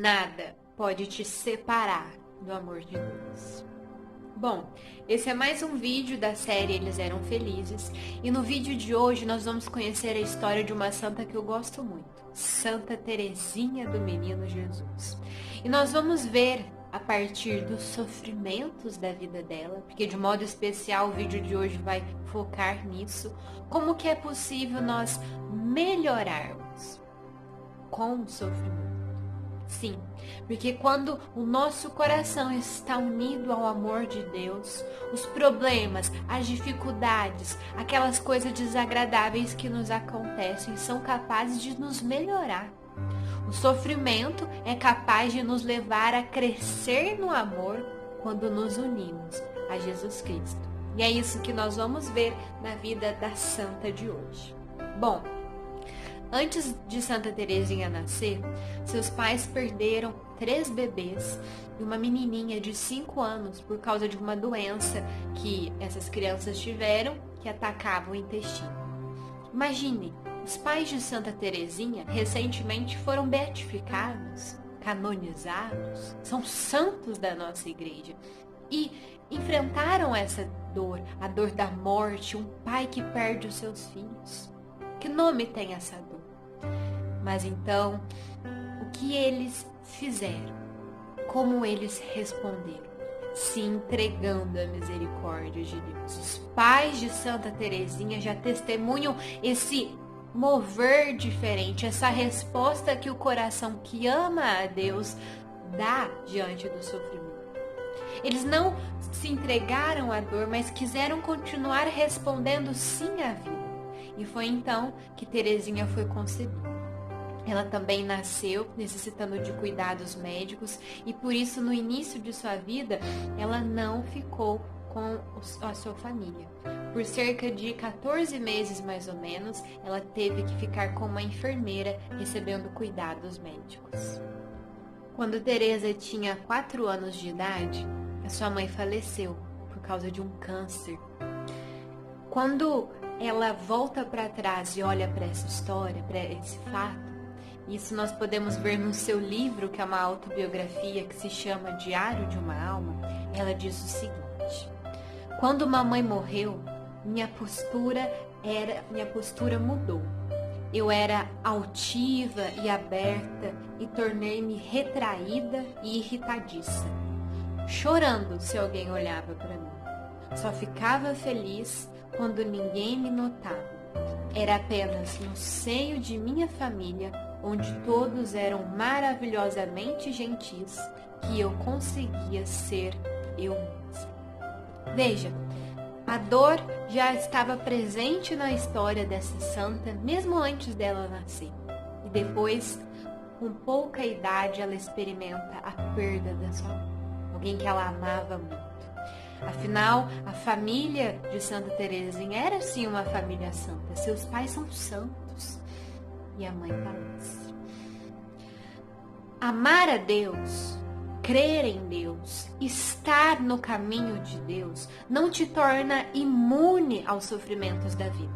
nada pode te separar do amor de Deus. Bom, esse é mais um vídeo da série Eles Eram Felizes, e no vídeo de hoje nós vamos conhecer a história de uma santa que eu gosto muito, Santa Teresinha do Menino Jesus. E nós vamos ver, a partir dos sofrimentos da vida dela, porque de modo especial o vídeo de hoje vai focar nisso, como que é possível nós melhorarmos com o sofrimento. Sim, porque quando o nosso coração está unido ao amor de Deus, os problemas, as dificuldades, aquelas coisas desagradáveis que nos acontecem são capazes de nos melhorar. O sofrimento é capaz de nos levar a crescer no amor quando nos unimos a Jesus Cristo. E é isso que nós vamos ver na vida da santa de hoje. Bom, antes de Santa Teresinha nascer, seus pais perderam 3 bebês e uma menininha de 5 anos por causa de uma doença que essas crianças tiveram que atacava o intestino. Imagine, os pais de Santa Teresinha recentemente foram beatificados, canonizados, são santos da nossa igreja e enfrentaram essa dor, a dor da morte, um pai que perde os seus filhos. Que nome tem essa dor? Mas então, o que eles fizeram? Como eles responderam? Se entregando à misericórdia de Deus. Os pais de Santa Teresinha já testemunham esse mover diferente, essa resposta que o coração que ama a Deus dá diante do sofrimento. Eles não se entregaram à dor, mas quiseram continuar respondendo sim à vida. E foi então que Teresinha foi concebida. Ela também nasceu necessitando de cuidados médicos e por isso no início de sua vida ela não ficou com a sua família. Por cerca de 14 meses mais ou menos, ela teve que ficar com uma enfermeira recebendo cuidados médicos. Quando Teresa tinha 4 anos de idade, a sua mãe faleceu por causa de um câncer. Quando ela volta para trás e olha para essa história, para esse fato, isso nós podemos ver no seu livro, que é uma autobiografia que se chama Diário de uma Alma. Ela diz o seguinte: quando mamãe morreu, minha postura mudou. Eu era altiva e aberta e tornei-me retraída e irritadiça, chorando se alguém olhava para mim. Só ficava feliz quando ninguém me notava. Era apenas no seio de minha família, onde todos eram maravilhosamente gentis, que eu conseguia ser eu mesma. Veja, a dor já estava presente na história dessa santa, mesmo antes dela nascer. E depois, com pouca idade, ela experimenta a perda da sua mãe, alguém que ela amava muito. Afinal, a família de Santa Teresinha era sim uma família santa. Seus pais são santos. E a mãe falece. Amar a Deus, crer em Deus, estar no caminho de Deus, não te torna imune aos sofrimentos da vida,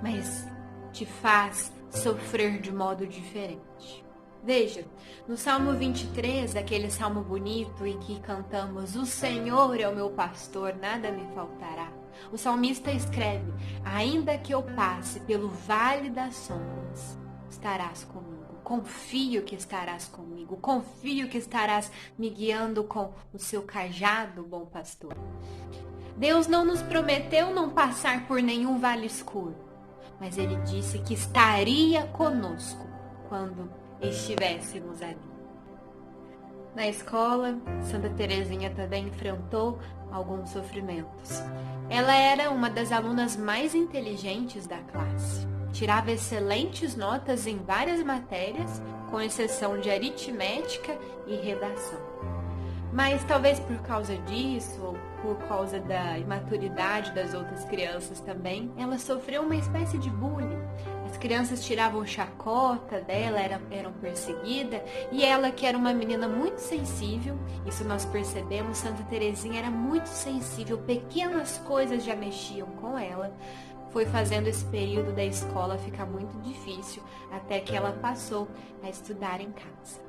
mas te faz sofrer de modo diferente. Veja, no Salmo 23, aquele salmo bonito em que cantamos: o Senhor é o meu pastor, nada me faltará. O salmista escreve: ainda que eu passe pelo vale das sombras, estarás comigo. Confio que estarás comigo. Confio que estarás me guiando com o seu cajado, bom pastor. Deus não nos prometeu não passar por nenhum vale escuro, mas Ele disse que estaria conosco quando estivéssemos ali. Na escola, Santa Teresinha também enfrentou alguns sofrimentos. Ela era uma das alunas mais inteligentes da classe. Tirava excelentes notas em várias matérias, com exceção de aritmética e redação. Mas talvez por causa disso, ou por causa da imaturidade das outras crianças também, ela sofreu uma espécie de bullying. As crianças tiravam chacota dela, eram perseguidas, e ela, que era uma menina muito sensível, isso nós percebemos, Santa Teresinha era muito sensível, pequenas coisas já mexiam com ela, foi fazendo esse período da escola ficar muito difícil, até que ela passou a estudar em casa.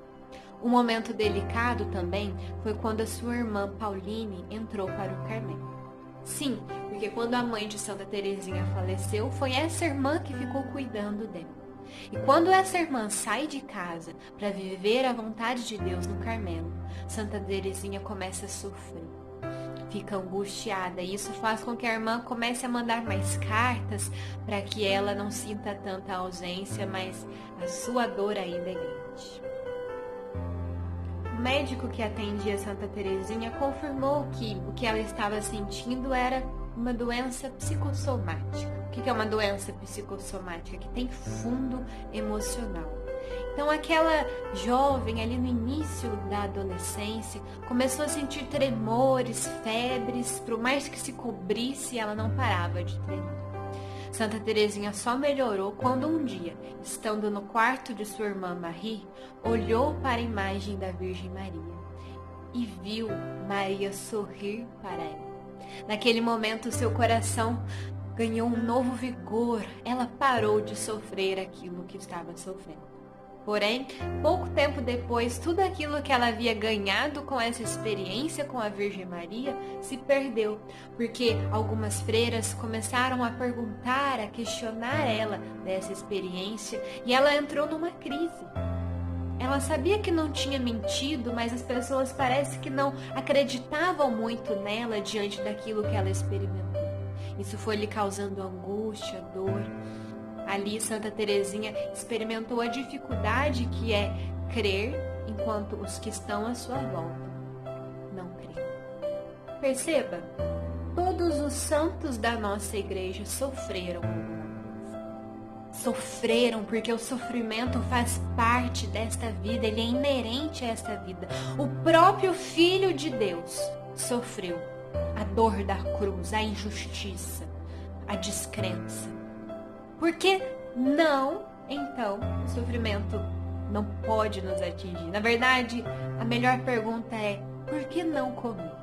Um momento delicado também foi quando a sua irmã Pauline entrou para o Carmelo. Sim, porque quando a mãe de Santa Teresinha faleceu, foi essa irmã que ficou cuidando dela. E quando essa irmã sai de casa para viver a vontade de Deus no Carmelo, Santa Teresinha começa a sofrer. Fica angustiada e isso faz com que a irmã comece a mandar mais cartas para que ela não sinta tanta ausência, mas a sua dor ainda é grande. O médico que atendia Santa Teresinha confirmou que o que ela estava sentindo era uma doença psicossomática. O que é uma doença psicossomática? Que tem fundo emocional. Então aquela jovem ali no início da adolescência começou a sentir tremores, febres, por mais que se cobrisse, ela não parava de tremer. Santa Teresinha só melhorou quando um dia, estando no quarto de sua irmã Marie, olhou para a imagem da Virgem Maria e viu Maria sorrir para ela. Naquele momento, seu coração ganhou um novo vigor. Ela parou de sofrer aquilo que estava sofrendo. Porém, pouco tempo depois, tudo aquilo que ela havia ganhado com essa experiência com a Virgem Maria se perdeu, porque algumas freiras começaram a perguntar, a questionar ela dessa experiência, e ela entrou numa crise. Ela sabia que não tinha mentido, mas as pessoas parece que não acreditavam muito nela diante daquilo que ela experimentou. Isso foi lhe causando angústia, dor. Ali, Santa Teresinha experimentou a dificuldade que é crer enquanto os que estão à sua volta não creem. Perceba, todos os santos da nossa igreja sofreram alguma coisa. Sofreram porque o sofrimento faz parte desta vida, ele é inerente a esta vida. O próprio Filho de Deus sofreu a dor da cruz, a injustiça, a descrença. Por que não, então, o sofrimento não pode nos atingir? Na verdade, a melhor pergunta é, por que não comigo?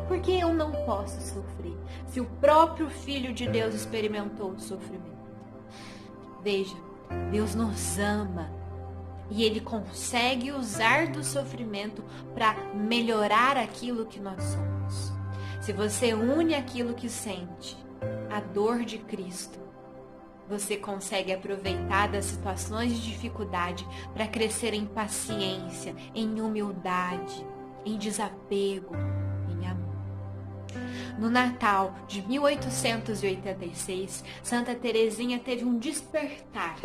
Por que eu não posso sofrer? Se o próprio Filho de Deus experimentou o sofrimento. Veja, Deus nos ama e Ele consegue usar do sofrimento para melhorar aquilo que nós somos. Se você une aquilo que sente, a dor de Cristo, você consegue aproveitar das situações de dificuldade para crescer em paciência, em humildade, em desapego, em amor. No Natal de 1886, Santa Teresinha teve um despertar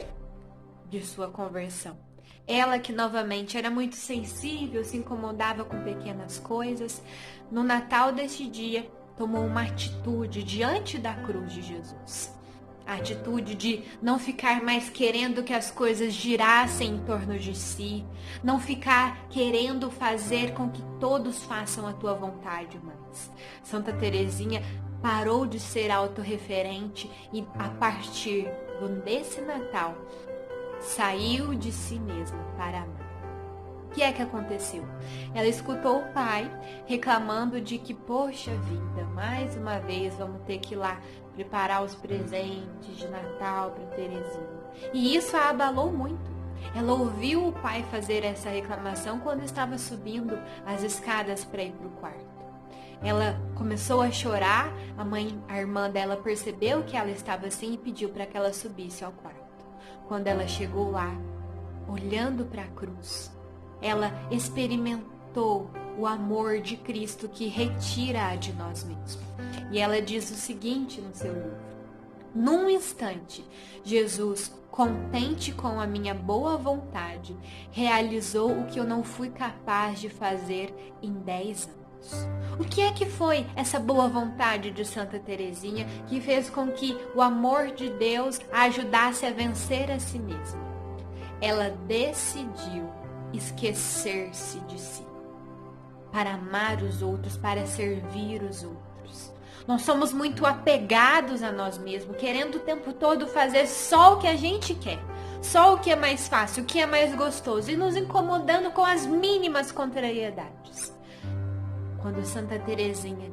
de sua conversão. Ela, que novamente era muito sensível, se incomodava com pequenas coisas, no Natal deste dia tomou uma atitude diante da cruz de Jesus. A atitude de não ficar mais querendo que as coisas girassem em torno de si, não ficar querendo fazer com que todos façam a tua vontade mais. Santa Teresinha parou de ser autorreferente e, a partir desse Natal, saiu de si mesma para amar. O que é que aconteceu? Ela escutou o pai reclamando de que, poxa vida, mais uma vez vamos ter que ir lá preparar os presentes de Natal para Teresinha. E isso a abalou muito. Ela ouviu o pai fazer essa reclamação quando estava subindo as escadas para ir para o quarto. Ela começou a chorar, a irmã dela percebeu que ela estava assim e pediu para que ela subisse ao quarto. Quando ela chegou lá, olhando para a cruz, ela experimentou o amor de Cristo que retira-a de nós mesmos. E ela diz o seguinte no seu livro: num instante, Jesus, contente com a minha boa vontade, realizou o que eu não fui capaz de fazer em 10 anos. O que é que foi essa boa vontade de Santa Teresinha que fez com que o amor de Deus a ajudasse a vencer a si mesma? Ela decidiu esquecer-se de si, para amar os outros, para servir os outros. Nós somos muito apegados a nós mesmos, querendo o tempo todo fazer só o que a gente quer, só o que é mais fácil, o que é mais gostoso, e nos incomodando com as mínimas contrariedades. Quando Santa Teresinha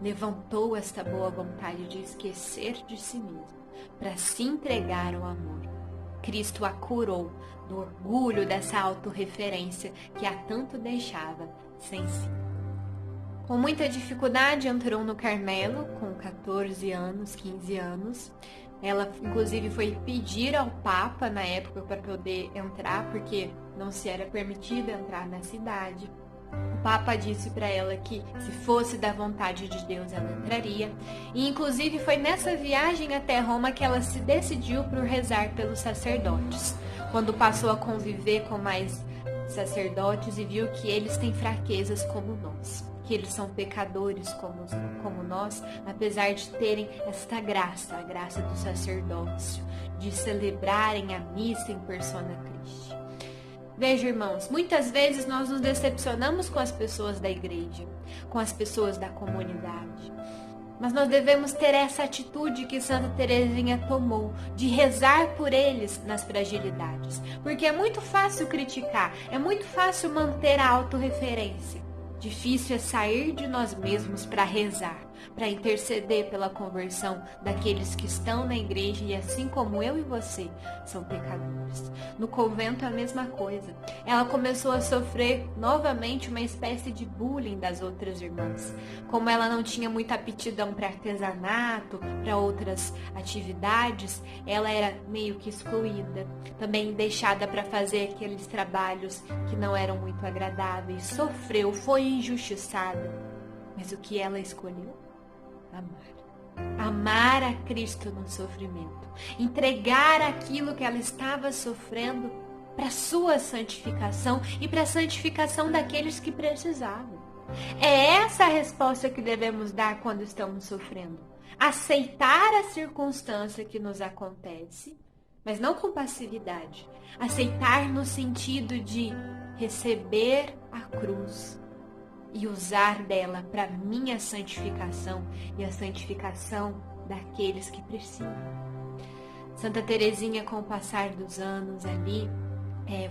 levantou esta boa vontade de esquecer de si mesma para se entregar ao amor, Cristo a curou do orgulho dessa autorreferência que a tanto deixava sensível. Com muita dificuldade entrou no Carmelo, com 14 anos, 15 anos. Ela, inclusive, foi pedir ao Papa, na época, para poder entrar, porque não se era permitido entrar na cidade. O Papa disse para ela que, se fosse da vontade de Deus, ela entraria. E, inclusive, foi nessa viagem até Roma que ela se decidiu por rezar pelos sacerdotes. Quando passou a conviver com mais sacerdotes e viu que eles têm fraquezas como nós, que eles são pecadores como nós, apesar de terem esta graça, a graça do sacerdócio, de celebrarem a missa em persona Christi. Veja, irmãos, muitas vezes nós nos decepcionamos com as pessoas da igreja, com as pessoas da comunidade. Mas nós devemos ter essa atitude que Santa Teresinha tomou, de rezar por eles nas fragilidades. Porque é muito fácil criticar, é muito fácil manter a autorreferência. Difícil é sair de nós mesmos para rezar, para interceder pela conversão daqueles que estão na igreja e, assim como eu e você, são pecadores. No convento a mesma coisa. Ela começou a sofrer novamente uma espécie de bullying das outras irmãs. Como ela não tinha muita aptidão para artesanato, para outras atividades, ela era meio que excluída. Também deixada para fazer aqueles trabalhos que não eram muito agradáveis. Sofreu, foi injustiçada. Mas o que ela escolheu? Amar. Amar a Cristo no sofrimento. Entregar aquilo que ela estava sofrendo para sua santificação e para a santificação daqueles que precisavam. É essa a resposta que devemos dar quando estamos sofrendo. Aceitar a circunstância que nos acontece, mas não com passividade. Aceitar no sentido de receber a cruz e usar dela para minha santificação e a santificação daqueles que precisam. Santa Teresinha, com o passar dos anos ali,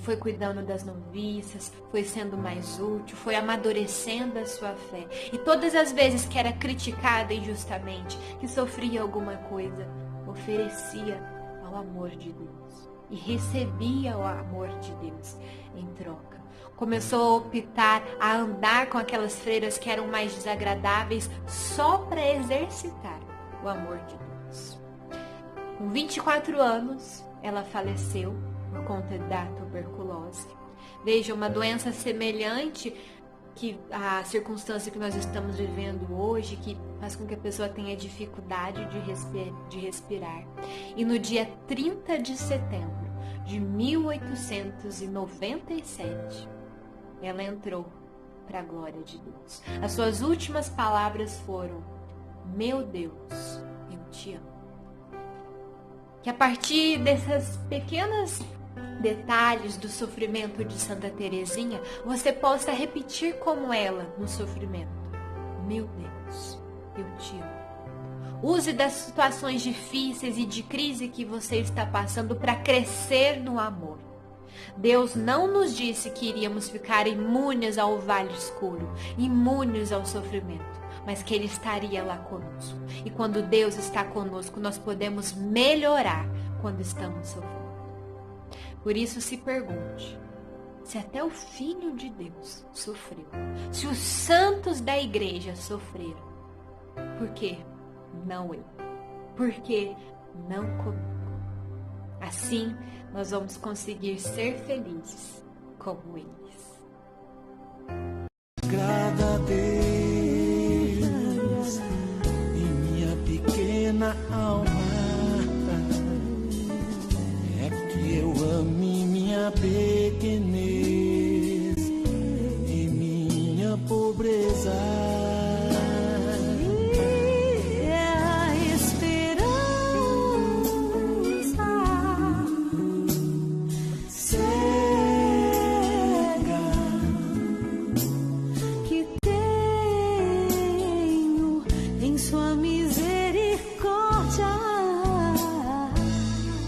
foi cuidando das noviças, foi sendo mais útil, foi amadurecendo a sua fé. E todas as vezes que era criticada injustamente, que sofria alguma coisa, oferecia ao amor de Deus e recebia o amor de Deus em troca. Começou a optar a andar com aquelas freiras que eram mais desagradáveis só para exercitar o amor de Deus. Com 24 anos, ela faleceu por conta da tuberculose. Veja, uma doença semelhante que a circunstância que nós estamos vivendo hoje, que faz com que a pessoa tenha dificuldade de respirar. E no dia 30 de setembro de 1897, ela entrou para a glória de Deus. As suas últimas palavras foram: meu Deus, eu te amo. Que a partir desses pequenos detalhes do sofrimento de Santa Teresinha, você possa repetir como ela no sofrimento: meu Deus, eu te amo. Use das situações difíceis e de crise que você está passando para crescer no amor. Deus não nos disse que iríamos ficar imunes ao vale escuro, imunes ao sofrimento, mas que Ele estaria lá conosco. E quando Deus está conosco, nós podemos melhorar quando estamos sofrendo. Por isso, se pergunte, se até o Filho de Deus sofreu, se os santos da igreja sofreram, por que não eu? Por que não comigo? Assim, nós vamos conseguir ser felizes como eles. Agrada a Deus em minha pequena alma, é que eu ame minha pequenez e minha pobreza.